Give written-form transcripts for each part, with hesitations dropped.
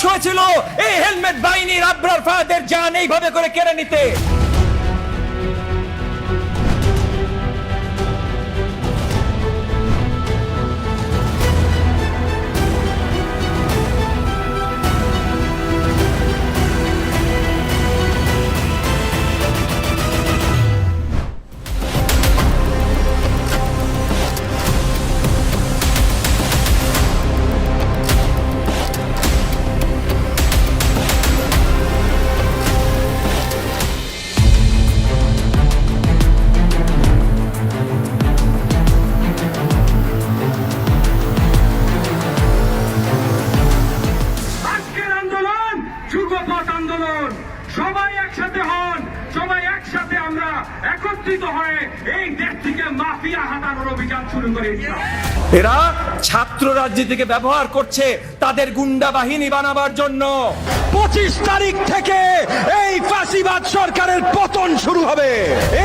হয়েছিল এই হেলমেট বাহিনীর আবরার ফাহাদের জান এইভাবে করে কেড়ে নিতে। সবাই একসাথে হন, সবাই একসাথে আমরা একত্রিত হয়ে এই দেশ থেকে মাফিয়া হাঁটানোর অভিযান শুরু করে দিলাম। এরা ছাত্র রাজনীতিকে ব্যবহার করছে তাদের গুন্ডা বাহিনী বানাবার জন্য। 25 তারিখ থেকে এই ফাঁসিবাদ সরকারের পতন শুরু হবে।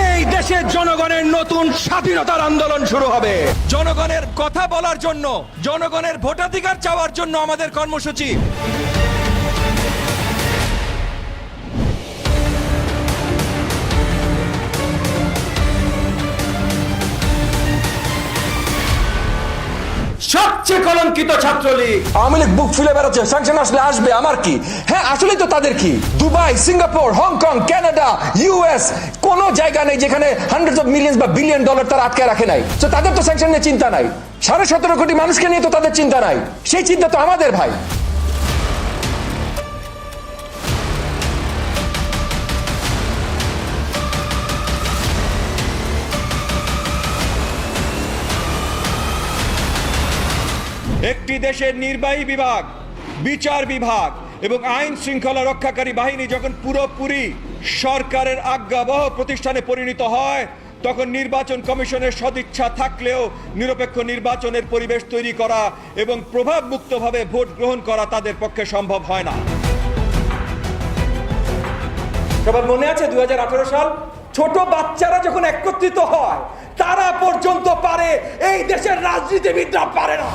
এই দেশের জনগণের নতুন স্বাধীনতার আন্দোলন শুরু হবে। জনগণের কথা বলার জন্য, জনগণের ভোটাধিকার চাওয়ার জন্য আমাদের কর্মসূচি। সবচেয়ে কলঙ্কিত ছাত্রলীগ। আওয়ামী লীগ বুক ফুলে বেড়াচ্ছে, স্যাংশন আসলে আসবে, আমার কি? হ্যাঁ, আসলেই তো তাদের কি? Dubai, Singapore, Hong Kong, Canada, US, কোন জায়গা নেই যেখানে হান্ড্রেডস অফ মিলিয়ন বা বিলিয়ন ডলার তারা আটকে রাখে নাই। তো তাদের তো স্যাংশন নিয়ে চিন্তা নাই। 17.5 কোটি মানুষকে নিয়ে তো তাদের চিন্তা নাই। সেই চিন্তা তো আমাদের, ভাই। একটি দেশের নির্বাহী বিভাগ, বিচার বিভাগ এবং আইন শৃঙ্খলা রক্ষাকারী বাহিনী যখন পুরোপুরি সরকারের আজ্ঞাবহ প্রতিষ্ঠানে পরিণত হয়, তখন নির্বাচন কমিশনের সদিচ্ছা থাকলেও নিরপেক্ষ নির্বাচনের পরিবেশ তৈরি করা এবং প্রভাবমুক্তভাবে ভোট গ্রহণ করা তাদের পক্ষে সম্ভব হয় না। সবার মনে আছে 2018 সাল? ছোট বাচ্চারা যখন একত্রিত হয়, তারা পর্যন্ত পারে, এই দেশের রাজনীতিবিদরা পারে না।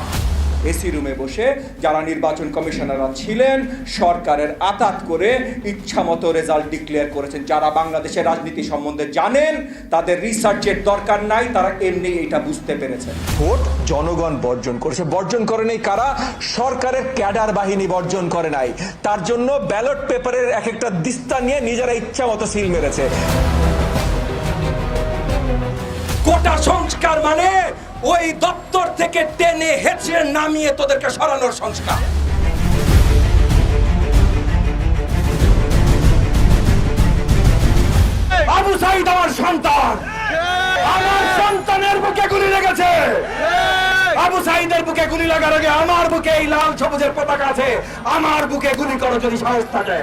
এসি রুমে বসে যারা নির্বাচন কমিশনাররা ছিলেন, সরকারের আতাত করে ইচ্ছামতো রেজাল্ট ডিক্লেয়ার করেছেন। যারা বাংলাদেশের রাজনীতি সম্বন্ধে জানেন, তাদের রিসার্চের দরকার নাই, তারা এমনি এটা বুঝতে পেরেছেন। ভোট জনগণ বর্জন করেছে। বর্জন করে নেই কারা? সরকারের ক্যাডার বাহিনী বর্জন করে নাই। তার জন্য ব্যালট পেপারের এক একটা দিস্তা নিয়ে নিজেরা ইচ্ছামতো সিল মেরেছে। কোটা সংস্কার মানে ওই দপ্তর থেকে টেনে হেঁচড়ে নামিয়ে তোদেরকে সরানোর সংস্কার। আবু সাইদ আমার সন্তান, আমার সন্তানের বুকে গুলি লেগেছে। আবু সাইদের বুকে গুলি লাগার আগে আমার বুকে এই লাল সবুজের পতাকা আছে। আমার বুকে গুলি করো যদি সাহস থাকে।